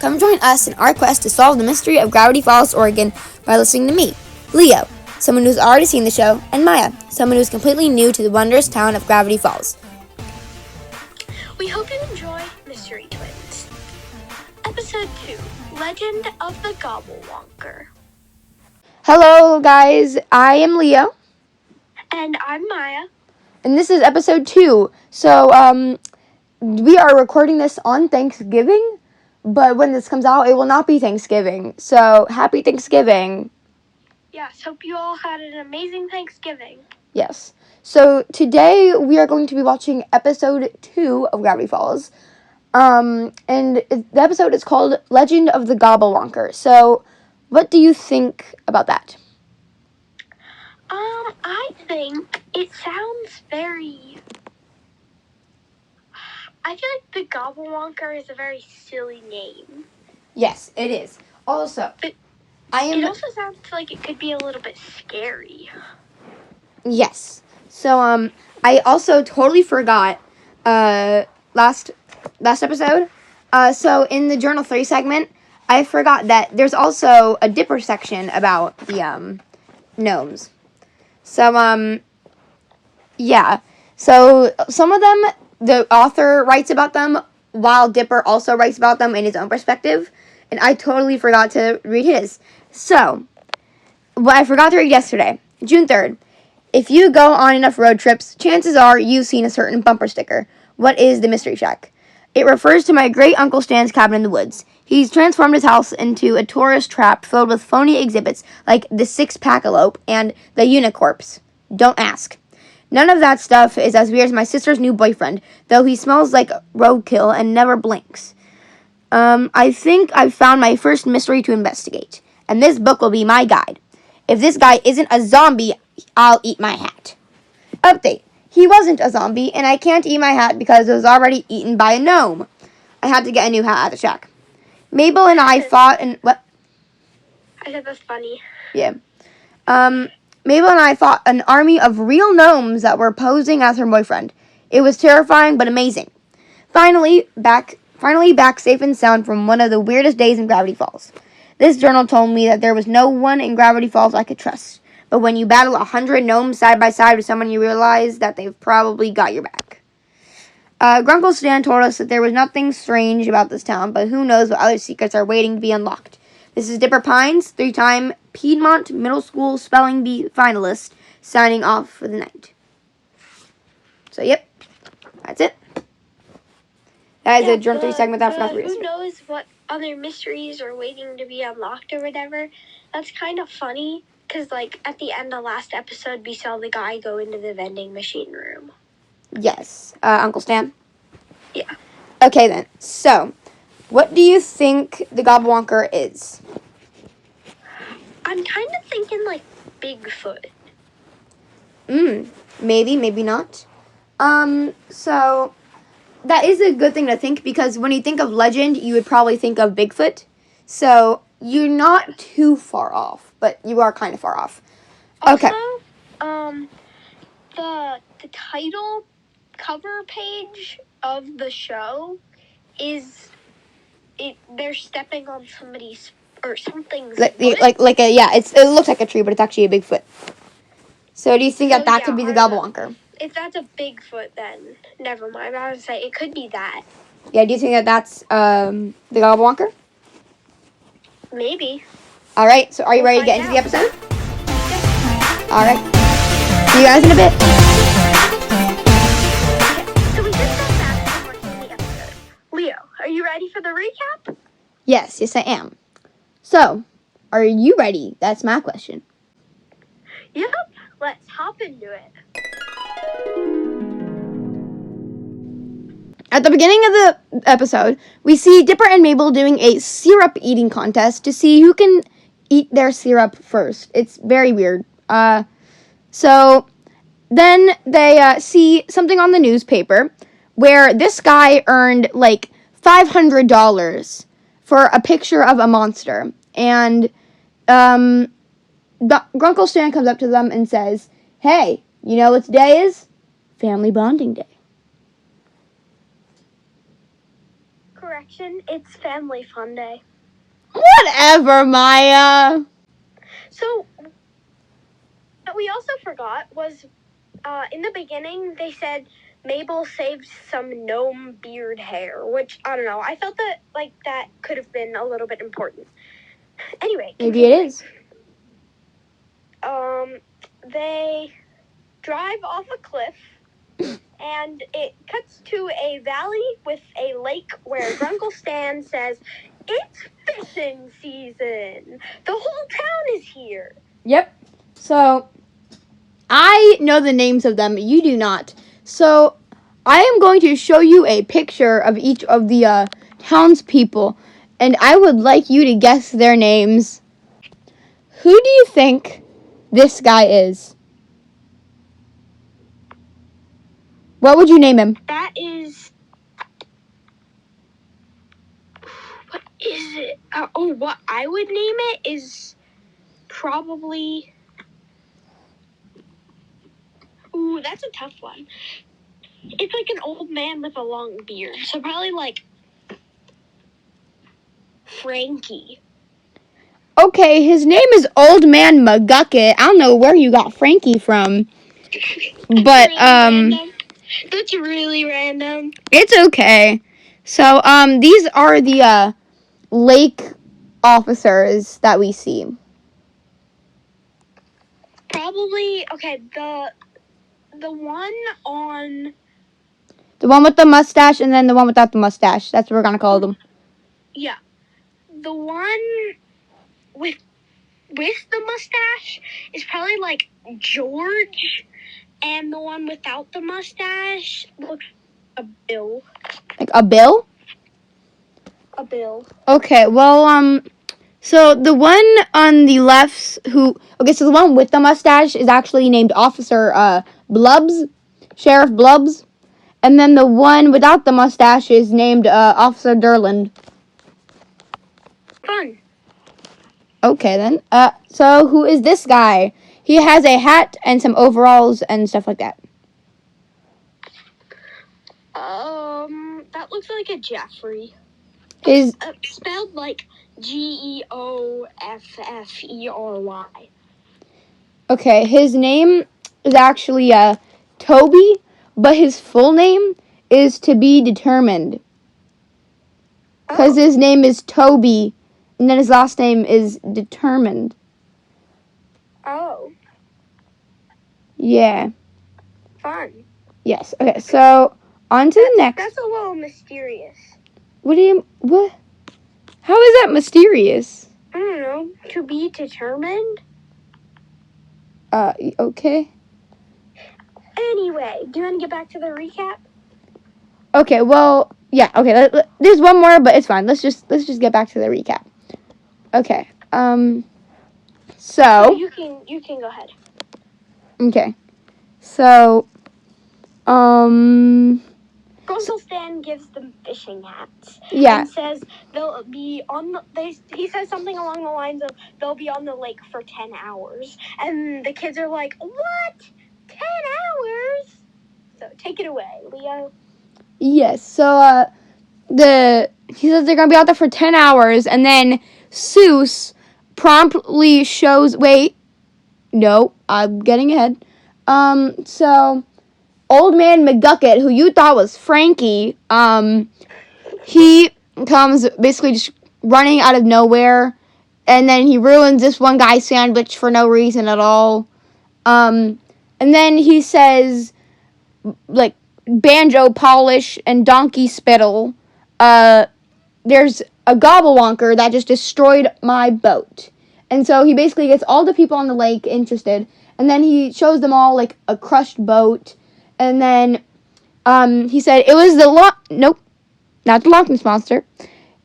Come join us in our quest to solve the mystery of Gravity Falls, Oregon by listening to me, Leo, someone who's already seen the show, and Maya, someone who's completely new to the wondrous town of Gravity Falls. We hope you enjoy Mystery Twins. Episode 2, Legend of the Gobblewonker. Hello guys, I am Leo. And I'm Maya. And this is episode 2. So, we are recording this on Thanksgiving, but when this comes out, it will not be Thanksgiving. So, happy Thanksgiving. Yes, hope you all had an amazing Thanksgiving. Yes. So, today we are going to be watching episode 2 of Gravity Falls. And the episode is called Legend of the Gobblewonker. So, what do you think about that? I think it sounds very... I feel like the Gobblewonker is a very silly name. Yes, it is. Also, It also sounds like it could be a little bit scary. Yes. So, I also totally forgot, last episode. So in the Journal 3 segment, I forgot that there's also a Dipper section about the, gnomes. So, yeah. So, some of them, the author writes about them, while Dipper also writes about them in his own perspective. And I totally forgot to read his. So, what I forgot to read yesterday, June 3rd. If you go on enough road trips, chances are you've seen a certain bumper sticker. What is the Mystery Shack? It refers to my great Uncle Stan's cabin in the woods. He's transformed his house into a tourist trap filled with phony exhibits like the six-pack-elope and the unicorpse. Don't ask. None of that stuff is as weird as my sister's new boyfriend, though he smells like roadkill and never blinks. I think I've found my first mystery to investigate, and this book will be my guide. If this guy isn't a zombie, I'll eat my hat. Update. He wasn't a zombie, and I can't eat my hat because it was already eaten by a gnome. I had to get a new hat at the shack. Mabel and I fought in... What? I said that's funny. Yeah. Mabel and I fought an army of real gnomes that were posing as her boyfriend. It was terrifying, but amazing. Finally back safe and sound from one of the weirdest days in Gravity Falls. This journal told me that there was no one in Gravity Falls I could trust. But when you battle 100 gnomes side by side with someone, you realize that they've probably got your back. Grunkle Stan told us that there was nothing strange about this town, but who knows what other secrets are waiting to be unlocked. This is Dipper Pines, 3-time Piedmont Middle School Spelling Bee finalist, signing off for the night. So, yep, that's it. That is a Journal 3 segment that I forgot to read. Who knows what other mysteries are waiting to be unlocked or whatever. That's kind of funny. Because, at the end of last episode, we saw the guy go into the vending machine room. Yes. Uncle Stan? Yeah. Okay, then. So, what do you think the Gobblewonker is? I'm kind of thinking, Bigfoot. Maybe, maybe not. So, that is a good thing to think, because when you think of legend, you would probably think of Bigfoot. So, you're not too far off. But you are kind of far off. Okay. Also, the title cover page of the show they're stepping on somebody's or something's foot. It looks like a tree, but it's actually a Bigfoot. So do you think that could be the Gobblewonker? If that's a Bigfoot, then never mind. I was gonna say it could be that. Yeah, do you think that's the Gobblewonker? Maybe. All right, so are you ready to get into the episode? All right. See you guys in a bit. Okay, so we just got back from watching the episode. Leo, are you ready for the recap? Yes, I am. So, are you ready? That's my question. Yep, let's hop into it. At the beginning of the episode, we see Dipper and Mabel doing a syrup eating contest to see who can eat their syrup first. It's very weird. So then they see something on the newspaper where this guy earned $500 for a picture of a monster. And Grunkle Stan comes up to them and says, "Hey, you know what today is? Family Bonding Day." correction. It's Family Fun Day. Whatever, Maya. So, what we also forgot was, in the beginning, they said Mabel saved some gnome beard hair, which, I don't know, I felt that could have been a little bit important. Anyway. Maybe it is. They drive off a cliff, and it cuts to a valley with a lake where Grunkle Stan says, "It's fishing season! The whole town is here!" Yep. So, I know the names of them. You do not. So, I am going to show you a picture of each of the townspeople, and I would like you to guess their names. Who do you think this guy is? What would you name him? That is... What is it? What I would name it is probably... Ooh, that's a tough one. It's like an old man with a long beard. So probably like Frankie. Okay, his name is Old Man McGucket. I don't know where you got Frankie from. But, That's really random. it's okay. So, these are the, lake officers that we see. Probably, okay, the one on... The one with the mustache and then the one without the mustache. That's what we're gonna call them. Yeah. The one with the mustache is probably like George, and the one without the mustache looks like a Bill. Like a Bill? A Bill. Okay, well, so the one on the left so the one with the mustache is actually named Officer, Blubbs, Sheriff Blubbs. And then the one without the mustache is named, Officer Durland. Fun. Okay, then. So who is this guy? He has a hat and some overalls and stuff like that. That looks like a Jeffrey. Is spelled like Geofffery. okay, his name is actually, Toby, but his full name is to be determined. Because his name is Toby, and then his last name is determined. Oh. Yeah. Fun. Yes. Okay, so on to the next. That's a little mysterious. What? How is that mysterious? I don't know. To be determined? Okay. Anyway, do you want to get back to the recap? Okay, well, yeah, okay, there's one more, but it's fine. Let's just get back to the recap. Okay, so... You can go ahead. Okay, so, Grunkle Stan gives them fishing hats. Yeah. And says they'll be on the... He says something along the lines of, they'll be on the lake for 10 hours. And the kids are like, what? 10 hours? So, take it away, Leo. Yes, so, he says they're gonna be out there for 10 hours, and then Seuss promptly shows, no, I'm getting ahead. So, Old Man McGucket, who you thought was Frankie, he comes basically just running out of nowhere, and then he ruins this one guy's sandwich for no reason at all. And then he says, like, banjo polish and donkey spittle. There's a Gobblewonker that just destroyed my boat. And so he basically gets all the people on the lake interested, and then he shows them all, like, a crushed boat. And then, he said, it was nope, not the Loch Ness Monster.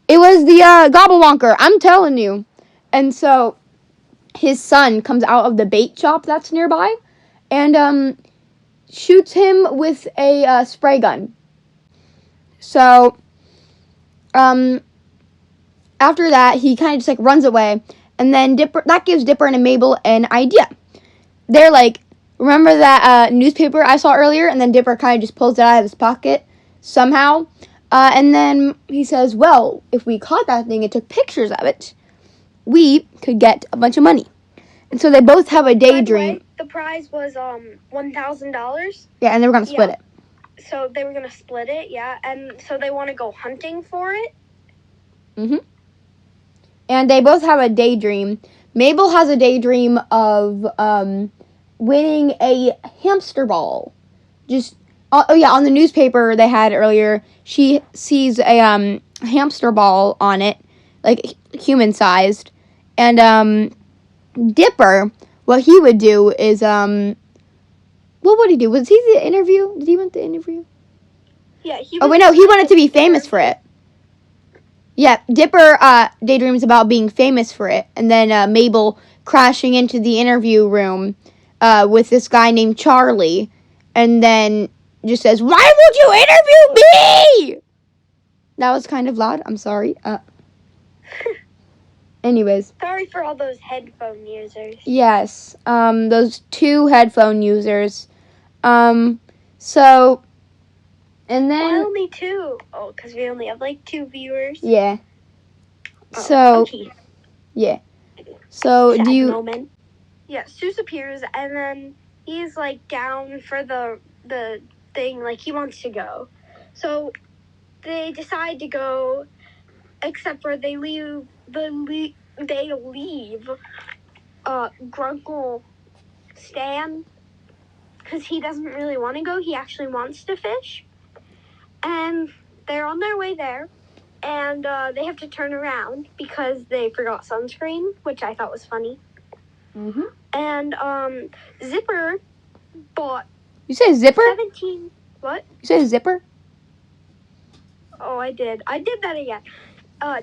It was the, Gobblewonker, I'm telling you. And so, his son comes out of the bait shop that's nearby, and, shoots him with a, spray gun. So, after that, he kind of just, like, runs away, and then that gives Dipper and Mabel an idea. They're like, remember that newspaper I saw earlier? And then Dipper kind of just pulls it out of his pocket somehow. And then he says, well, if we caught that thing and took pictures of it, we could get a bunch of money. And so they both have a daydream. The prize was $1,000. Yeah, and they were going to split it. So they were going to split it, yeah. And so they want to go hunting for it. Mm-hmm. And they both have a daydream. Mabel has a daydream of winning a hamster ball. On the newspaper they had earlier, she sees a hamster ball on it, like human-sized. And Dipper, what he would do is, what would he do? Was he the interview? Did he want the interview? Yeah, he wanted to be famous for it. Yeah, Dipper daydreams about being famous for it, and then Mabel crashing into the interview room with this guy named Charlie, and then just says, "Why would you interview me?" That was kind of loud. I'm sorry. Anyways. Sorry for all those headphone users. Yes, those 2 headphone users. So, and then... Why only 2? Oh, because we only have, 2 viewers. Yeah. Okay. Yeah. So, Sad do you... moment. Yeah, Seuss appears, and then he's, down for the thing, he wants to go. So, they decide to go, except for they leave Grunkle Stan, because he doesn't really want to go. He actually wants to fish. And they're on their way there, and they have to turn around because they forgot sunscreen, which I thought was funny. Mm-hmm. And Zipper bought... You say Zipper? 17... What? You say Zipper? Oh, I did. I did that again.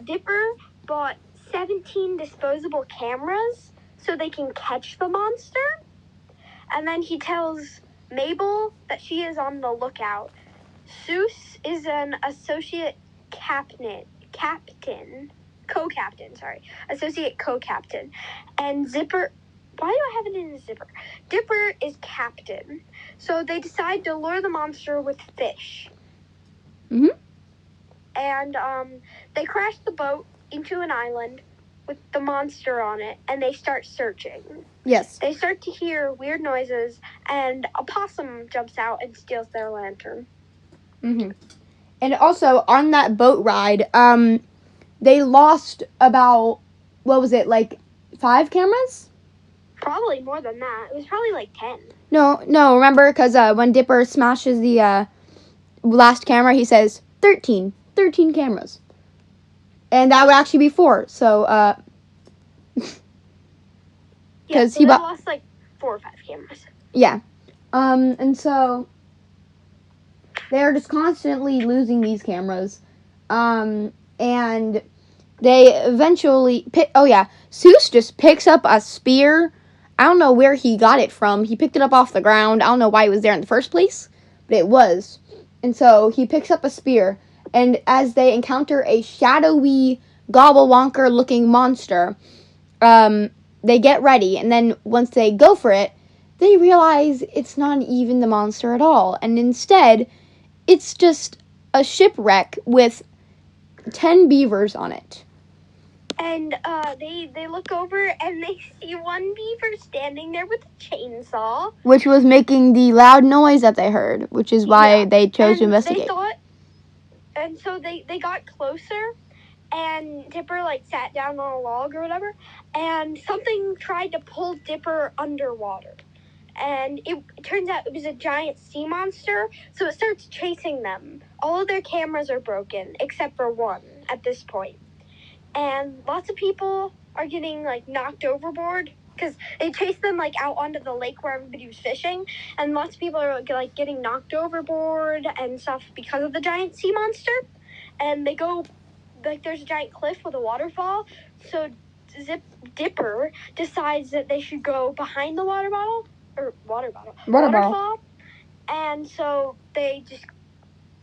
Dipper bought 17 disposable cameras so they can catch the monster. And then he associate co-captain. And Zipper, why do I have it in a zipper? Dipper is captain. So they decide to lure the monster with fish. Mm-hmm. And they crash the boat into an island with the monster on it, and they start searching. Yes. They start to hear weird noises, and a possum jumps out and steals their lantern. Mm-hmm. And also, on that boat ride, they lost about, 5 cameras? Probably more than that. It was probably 10. No, remember, because when Dipper smashes the last camera, he says 13 cameras. And that would actually be 4, so, because they lost 4 or 5 cameras. Yeah. And so they're just constantly losing these cameras. And they eventually Seuss just picks up a spear. I don't know where he got it from. He picked it up off the ground. I don't know why it was there in the first place, but it was. And so he picks up a spear, and as they encounter a shadowy Gobblewonker looking monster, they get ready, and then once they go for it, they realize it's not even the monster at all, and instead, it's just a shipwreck with 10 beavers on it. And they look over, and they see one beaver standing there with a chainsaw. Which was making the loud noise that they heard, which is why they chose to investigate. And so they got closer, and Dipper, sat down on a log or whatever, and something tried to pull Dipper underwater. And it turns out it was a giant sea monster, so it starts chasing them. All of their cameras are broken, except for one at this point. And lots of people are getting, knocked overboard, because they chased them, out onto the lake where everybody was fishing, and lots of people are, getting knocked overboard and stuff because of the giant sea monster. And they go, there's a giant cliff with a waterfall, so Dipper decides that they should go behind the waterfall. And so they just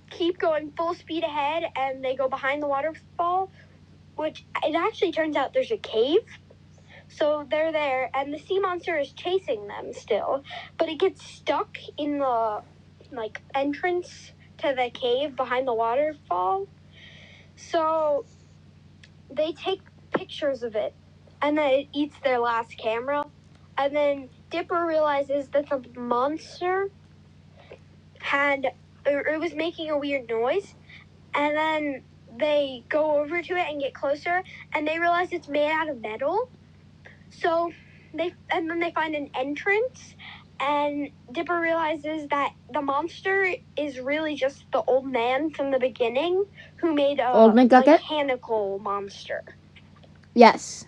keep going full speed ahead, and they go behind the waterfall, which it actually turns out there's a cave. So they're there, and the sea monster is chasing them still, but it gets stuck in the entrance to the cave behind the waterfall. So they take pictures of it, and then it eats their last camera. And then Dipper realizes that the monster it was making a weird noise. And then they go over to it and get closer, and they realize it's made out of metal. So then they find an entrance, and Dipper realizes that the monster is really just the old man from the beginning who made a mechanical monster. Yes.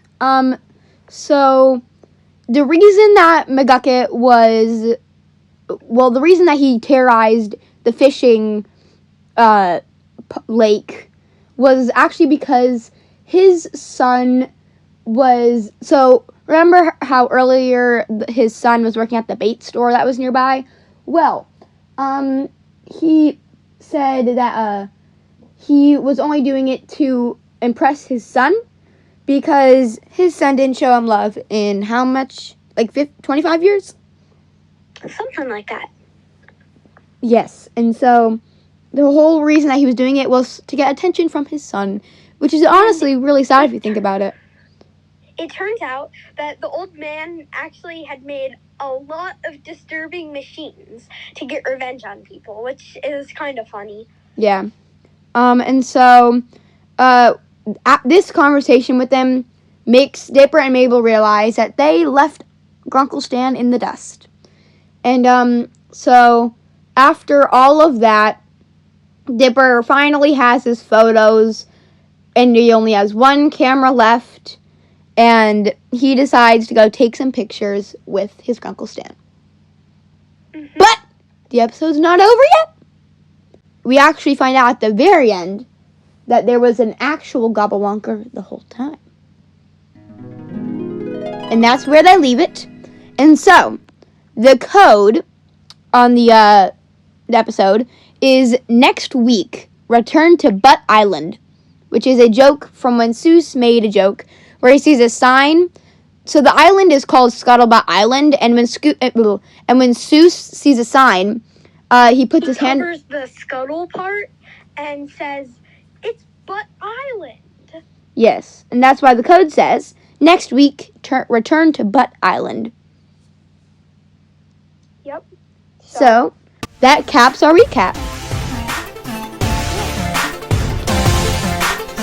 So the reason that McGucket was, the reason that he terrorized the fishing lake was actually because his son was, so remember how earlier his son was working at the bait store that was nearby? Well, he said that he was only doing it to impress his son because his son didn't show him love in how much? Like 25 years? Something like that. Yes, and so the whole reason that he was doing it was to get attention from his son, which is honestly really sad if you think about it. It turns out that the old man actually had made a lot of disturbing machines to get revenge on people, which is kind of funny. Yeah. And so, this conversation with them makes Dipper and Mabel realize that they left Grunkle Stan in the dust. And, so, after all of that, Dipper finally has his photos, and he only has one camera left, and he decides to go take some pictures with his Grunkle Stan. Mm-hmm. But the episode's not over yet. We actually find out at the very end that there was an actual Gobblewonker the whole time. And that's where they leave it. And so, the code on the episode is next week, return to Butt Island, which is a joke from when Seuss made a joke where he sees a sign. So the island is called Scuttlebutt Island, and when Seuss sees a sign, he puts his hand... He covers the scuttle part and says, "It's Butt Island." Yes, and that's why the code says, next week, return to Butt Island. Yep. So that caps our recap.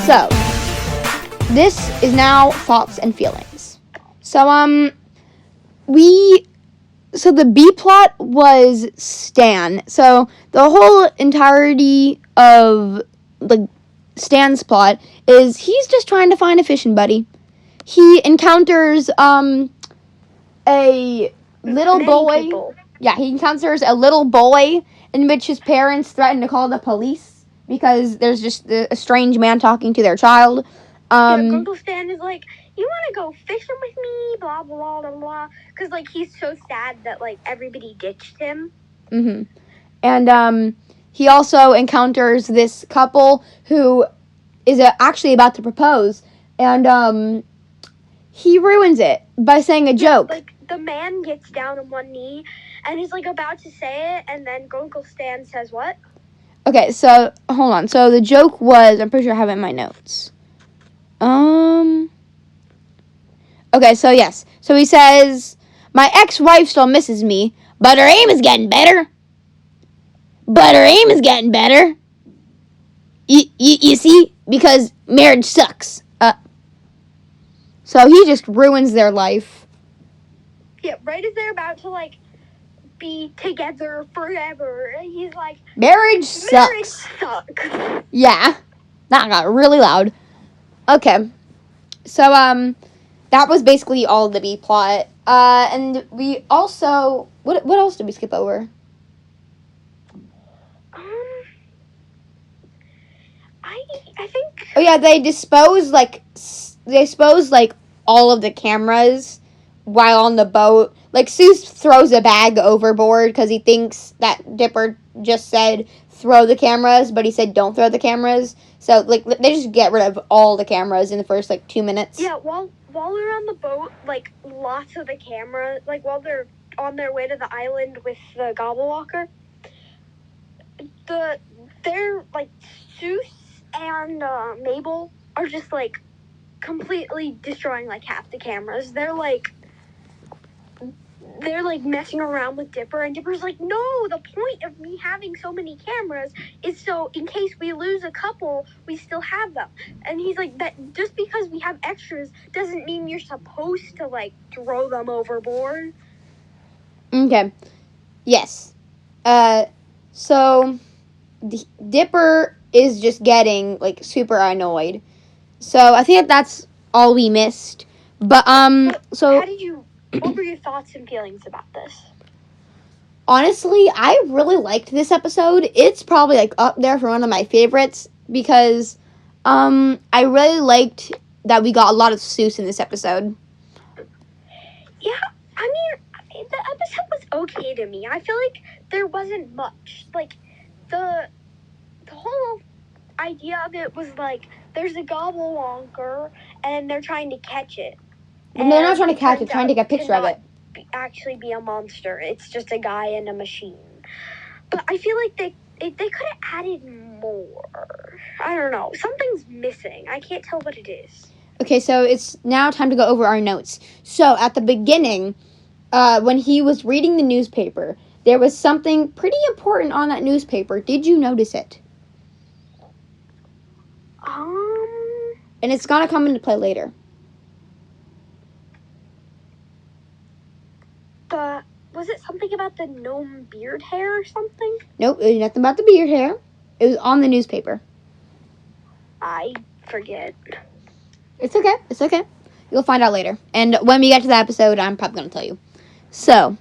So, this is now thoughts and feelings. So, the B plot was Stan. So, the whole entirety of Stan's plot is he's just trying to find a fishing buddy. He encounters, a little boy. People. Yeah, he encounters a little boy in which his parents threaten to call the police because there's just a strange man talking to their child. Grunkle Stan is like, "You want to go fishing with me?" Blah, blah, blah, blah. Because, he's so sad that, everybody ditched him. Mm-hmm. And, he also encounters this couple who is actually about to propose. And, he ruins it by saying a joke. The man gets down on one knee and he's, about to say it, and then Grunkle Stan says what? Okay, so, hold on. So, the joke was, I'm pretty sure I have it in my notes. Okay, so yes. So he says, "My ex-wife still misses me, but her aim is getting better. You see? Because marriage sucks." So he just ruins their life. Yeah, right as they're about to, be together forever, he's like, Marriage sucks. Yeah. That got really loud. Okay. So, that was basically all of the B plot. And we also... What else did we skip over? I think... Oh, yeah, they dispose all of the cameras while on the boat. Seuss throws a bag overboard because he thinks that Dipper just said throw the cameras, but he said don't throw the cameras. So, they just get rid of all the cameras in the first, 2 minutes. Yeah, while they're on the boat, lots of the cameras, while they're on their way to the island with the Gobblewonker, the they're like Seuss and Mabel are just like completely destroying like half the cameras. They're like messing around with Dipper, and Dipper's like, no, the point of me having so many cameras is so in case we lose a couple, we still have them. And he's like, that just because we have extras doesn't mean you're supposed to like throw them overboard. Okay. Yes. So Dipper is just getting like super annoyed. So I think that's all we missed. But so what were your thoughts and feelings about this? honestly, I really liked this episode. It's probably like up there for one of my favorites because I really liked that we got a lot of Seuss in this episode. Yeah, I mean, the episode was okay to me. I feel like there wasn't much. Like, the whole idea of it was like, there's a Gobblewonker, and they're trying to catch it. And they're not trying to catch it, they're trying to take a picture of it. Actually be a monster. It's just a guy and a machine. But I feel like they could have added more. I don't know. Something's missing. I can't tell what it is. Okay, so it's now time to go over our notes. So at the beginning, when he was reading the newspaper, there was something pretty important on that newspaper. Did you notice it? And it's gonna come into play later. Was it something about the gnome beard hair or something? Nope, it was nothing about the beard hair. It was on the newspaper. I forget. It's okay. It's okay. You'll find out later. And when we get to the episode, I'm probably gonna tell you. So,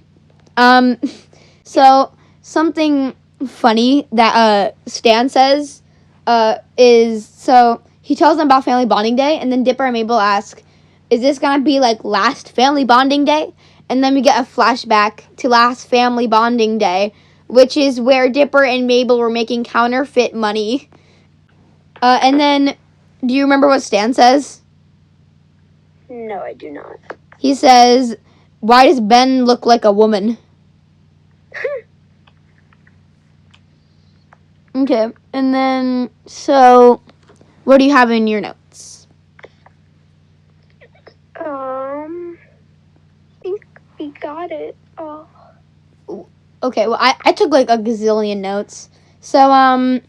so something funny that Stan says is, so he tells them about Family Bonding Day, and then Dipper and Mabel ask, is this gonna be like last Family Bonding Day? And then we get a flashback to last Family Bonding Day, which is where Dipper and Mabel were making counterfeit money. And then, do you remember what Stan says? No, I do not. He says, why does Ben look like a woman? Okay, and then, so, what do you have in your notes? We got it. Oh. Okay, well, I took like a gazillion notes. So,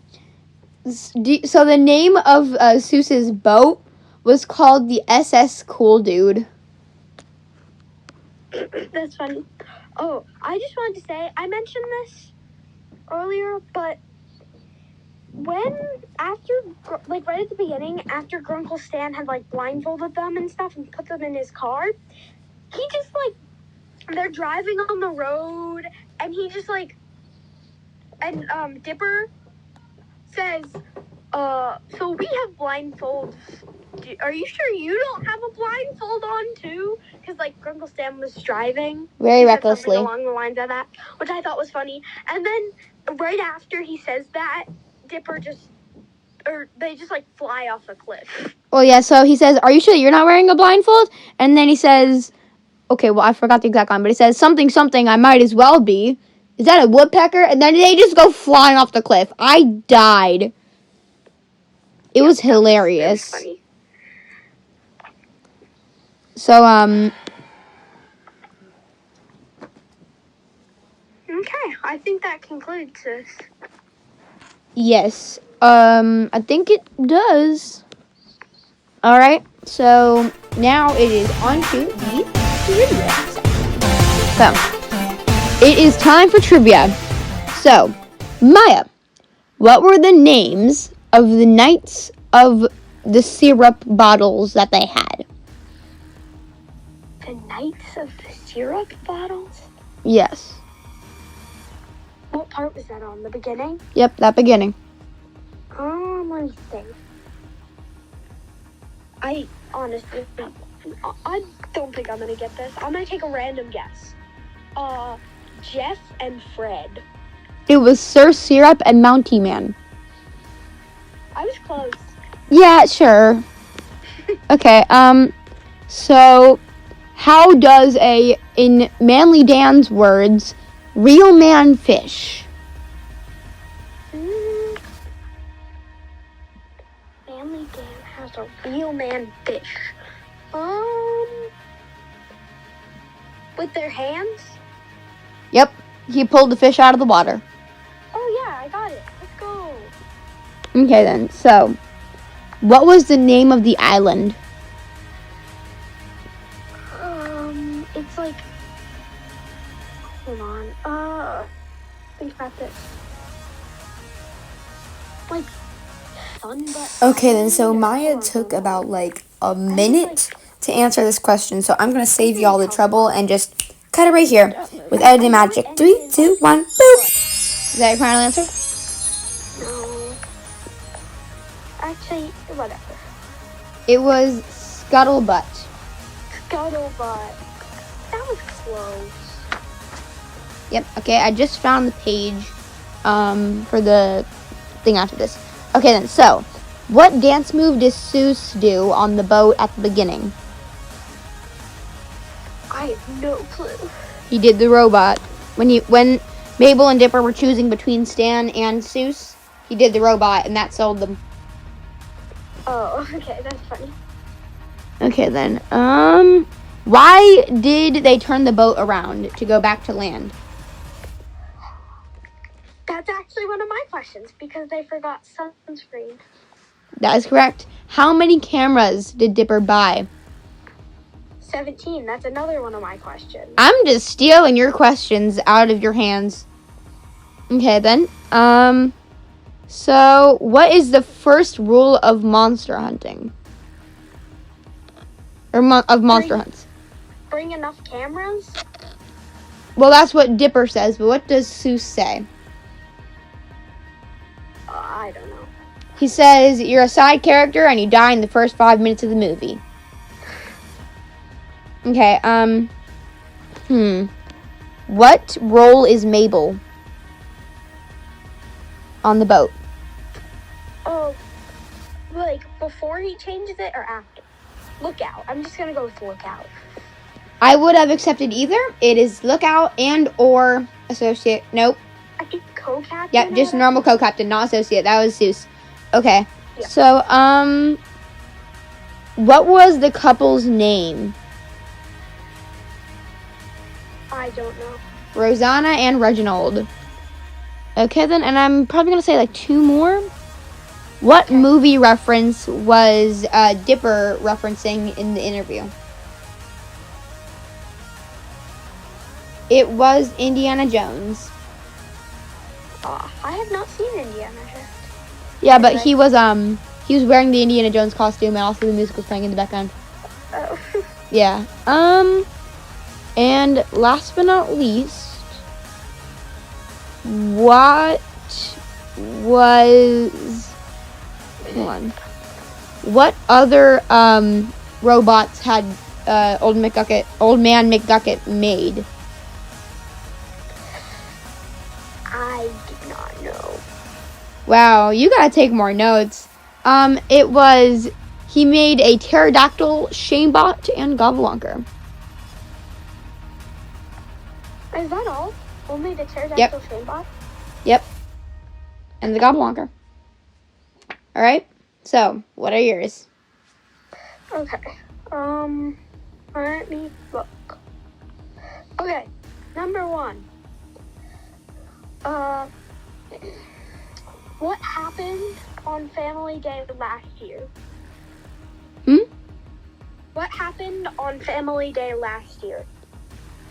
so the name of Seuss's boat was called the SS Cool Dude. That's funny. Oh, I just wanted to say, I mentioned this earlier, but right at the beginning, after Grunkle Stan had, like, blindfolded them and stuff and put them in his car, he just, like, they're driving on the road, and he just, like, and, Dipper says, so we have blindfolds. Are you sure you don't have a blindfold on, too? Because, like, Grunkle Stan was driving. Very recklessly. Along the lines of that, which I thought was funny. And then, right after he says that, Dipper they just, like, fly off a cliff. Well, yeah, so he says, are you sure you're not wearing a blindfold? And then he says, okay, well, I forgot the exact line, but he says, something, I might as well be. Is that a woodpecker? And then they just go flying off the cliff. I died. It was hilarious. That was funny. So, okay, I think that concludes this. Yes, I think it does. Alright, so now it is on to the trivia. So, it is time for trivia. So, Maya, what were the names of the knights of the syrup bottles that they had? The Knights of the Syrup Bottles? Yes. What part was that on? The beginning? Yep, that beginning. Let me think. I honestly, I don't think I'm gonna get this. I'm gonna take a random guess. Jeff and Fred. It was Sir Syrup and Mountie Man. I was close. Yeah, sure. Okay, so how does in Manly Dan's words, real man fish? a real man fish? With their hands? Yep, he pulled the fish out of the water. Oh yeah, I got it. Let's go. Okay then, so what was the name of the island? It's like, hold on. Think about this. Like, Sunbutt. Okay then, so Maya took about like a minute to answer this question, so I'm gonna save y'all the trouble and just cut it right here with editing magic. 3, 2, 1, boop! Is that your final answer? No. Actually, whatever. It was Scuttlebutt. Scuttlebutt. That was close. Yep, okay, I just found the page for the thing after this. Okay then, so what dance move does Seuss do on the boat at the beginning? I have no clue. He did the robot. When Mabel and Dipper were choosing between Stan and Seuss, he did the robot, and that sold them. Oh, okay, that's funny. Okay then, why did they turn the boat around to go back to land? That's actually one of my questions, because they forgot sunscreen. That is correct. How many cameras did Dipper buy? 17, that's another one of my questions. I'm just stealing your questions out of your hands. Okay then, so what is the first rule of monster hunting? Or of monster hunts? Bring enough cameras? Well, that's what Dipper says, but what does Seuss say? I don't know. He says, you're a side character and you die in the first 5 minutes of the movie. Okay, what role is Mabel on the boat? Oh, like before he changes it or after? Lookout. I'm just gonna go with lookout. I would have accepted either. It is lookout and or associate. Nope. I think co-captain. Yep, just normal co-captain, not associate. That was Seuss. Okay. Yeah. So, what was the couple's name? I don't know. Rosanna and Reginald. Okay then, and I'm probably gonna say like 2 more. What movie reference was Dipper referencing in the interview? It was Indiana Jones. I have not seen Indiana Jones. Yeah, but he was wearing the Indiana Jones costume, and also the music was playing in the background. Oh. Yeah. And last but not least, what other robots had Old Man McGucket made? I do not know. Wow, you gotta take more notes. He made a pterodactyl, Shamebot, and Gobblewonker. Is that all? Only the pterodactyl Shamebot? Yep. And the Gobblewonker. Alright, so, what are yours? Okay. Let me look. Okay, number 1. What happened on Family Day last year? What happened on Family Day last year?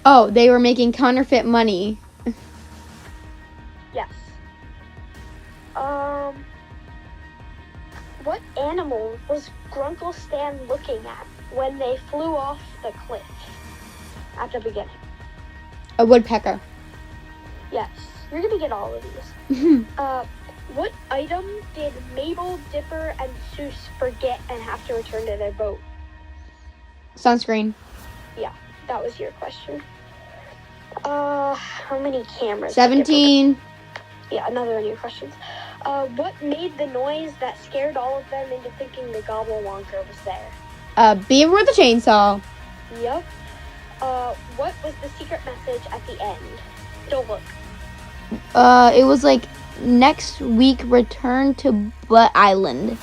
Oh, they were making counterfeit money. Yes. What animal was Grunkle Stan looking at when they flew off the cliff at the beginning? A woodpecker. Yes. You're gonna get all of these. What item did Mabel, Dipper, and Seuss forget and have to return to their boat? Sunscreen. Yeah, that was your question. How many cameras? 17. Yeah, another one of your questions. What made the noise that scared all of them into thinking the Gobblewonker was there? Beaver with a chainsaw. Yep. What was the secret message at the end? Don't look. It was like, next week return to Butt Island.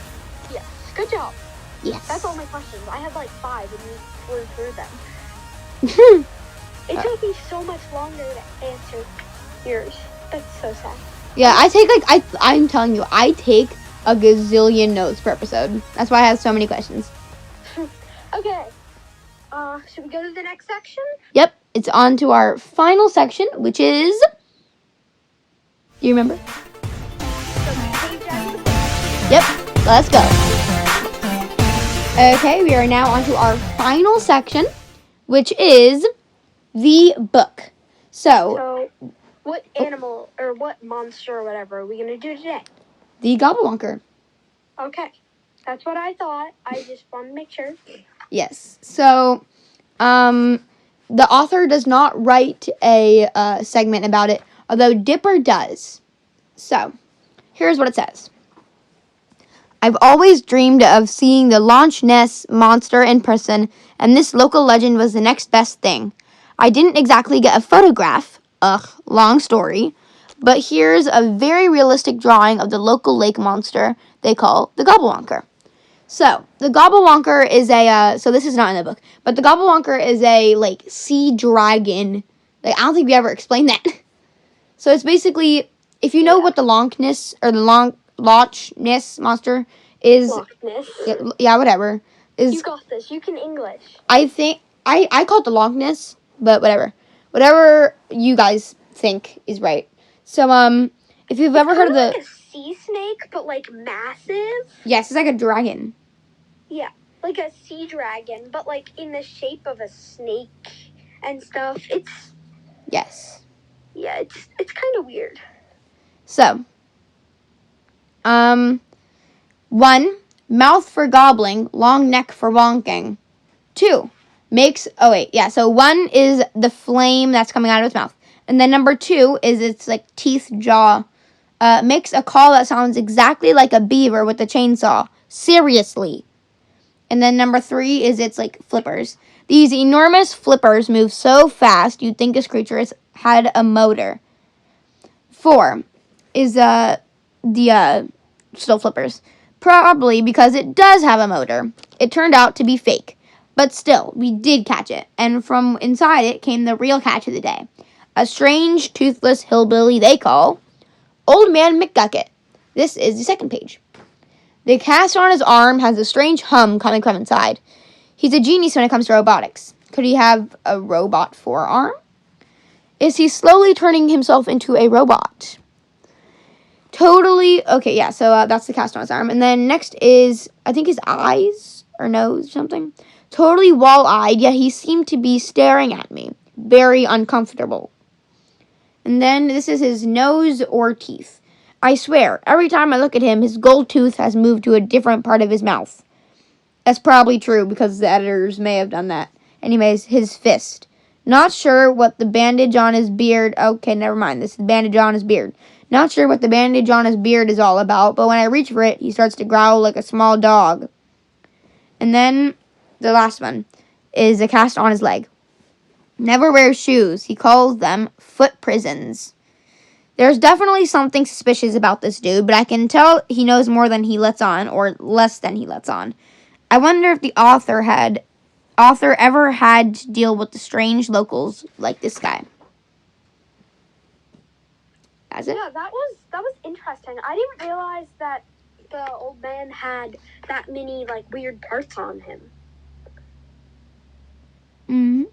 Yes, good job. Yes. That's all my questions. I had like 5 and you flew through them. It took me so much longer to answer yours. That's so sad. Yeah, I'm telling you, I take a gazillion notes per episode. That's why I have so many questions. Okay. Should we go to the next section? Yep, it's on to our final section, which is... Do you remember? Yep, let's go. Okay, we are now on to our final section, which is the book. So, what animal or what monster or whatever are we going to do today? The Gobblewonker. Okay, that's what I thought. I just wanted to make sure. Yes. So, the author does not write a segment about it, although Dipper does. So, here's what it says. I've always dreamed of seeing the Loch Ness monster in person, and this local legend was the next best thing. I didn't exactly get a photograph. Long story. But here's a very realistic drawing of the local lake monster they call the Gobblewonker. So, the Gobblewonker is so this is not in the book, but the Gobblewonker is a, sea dragon. I don't think we ever explained that. So, it's basically, if you know what the Loch Ness monster is... Loch Ness. Yeah, whatever. You got this. You can English. I think, I call it the Loch Ness, but whatever. Whatever you guys think is right. So, if you've ever heard of the... like a sea snake, but, massive? Yes, it's like a dragon. Yeah, like a sea dragon, but, in the shape of a snake and stuff. Yes. Yeah, it's kind of weird. So, 1, mouth for gobbling, long neck for wonking. 2, so 1 is the flame that's coming out of its mouth. And then number 2 is its, teeth jaw. Makes a call that sounds exactly like a beaver with a chainsaw. Seriously. And then number 3 is its, flippers. These enormous flippers move so fast you'd think this creature had a motor. 4 is, still flippers. Probably because it does have a motor. It turned out to be fake. But still, we did catch it. And from inside it came the real catch of the day. A strange, toothless hillbilly they call Old Man McGucket. This is the second page. The cast on his arm has a strange hum coming from inside. He's a genius when it comes to robotics. Could he have a robot forearm? Is he slowly turning himself into a robot? Totally. Okay, yeah, so that's the cast on his arm. And then next is, I think his eyes or nose or something. Totally wall-eyed, yet he seemed to be staring at me. Very uncomfortable. And then this is his nose or teeth. I swear, every time I look at him, his gold tooth has moved to a different part of his mouth. That's probably true because the editors may have done that. Anyways, his fist. Not sure what the bandage on his beard... Okay, never mind. This is bandage on his beard. Not sure what the bandage on his beard is all about, but when I reach for it, he starts to growl like a small dog. And then the last one is a cast on his leg. Never wears shoes. He calls them foot prisons. There's definitely something suspicious about this dude, but I can tell he knows more than he lets on, or less than he lets on. I wonder if the author ever had to deal with the strange locals like this guy. That's it? Yeah, that was interesting. I didn't realize that the old man had that many, weird parts on him. Mm-hmm.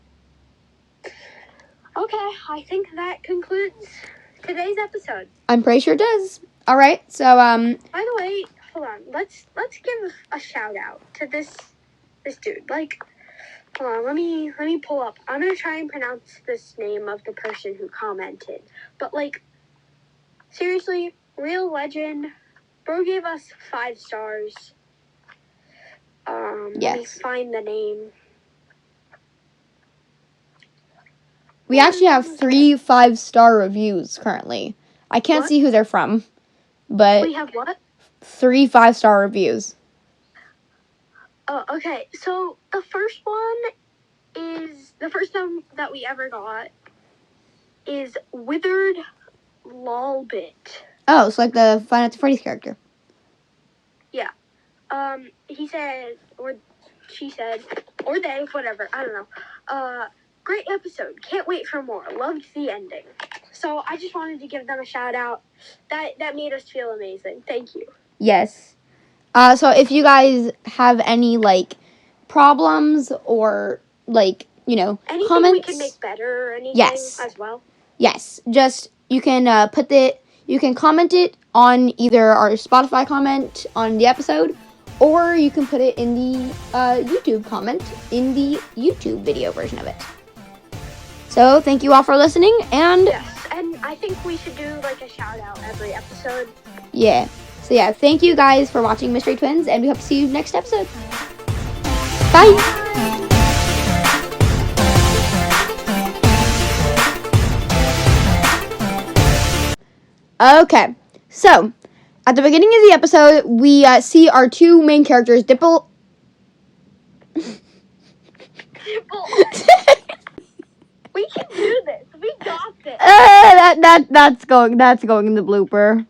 Okay, I think that concludes today's episode. I'm pretty sure it does. All right, so By the way, hold on. Let's give a shout out to this dude. Hold on. Let me pull up. I'm gonna try and pronounce this name of the person who commented. But seriously, real legend. Bro gave us 5 stars. yes. Let me find the name. We actually have 3 5-star reviews currently. I can't see who they're from, but We have what? 3 5-star reviews. Oh, okay. So the first one that we ever got is Withered Lolbit. Oh, it's like the Final Fantasy Freddy's character. Yeah. He said, or she said, or they, whatever, I don't know. Great episode. Can't wait for more. Loved the ending. So I just wanted to give them a shout out. That made us feel amazing. Thank you. Yes. So if you guys have any, like, problems or, like, you know, Anything comments. we can make better or anything Yes. as well. Yes. Just, you can you can comment it on either our Spotify comment on the episode, or you can put it in the YouTube comment in the YouTube video version of it. So thank you all for listening, and Yes, and I think we should do like a shout out every episode. yeah. So yeah, thank you guys for watching Mystery Twins, and we hope to see you next episode. Bye. Okay, so at the beginning of the episode, we see our two main characters, Dipple. We can do this. We got this. That's going in the blooper.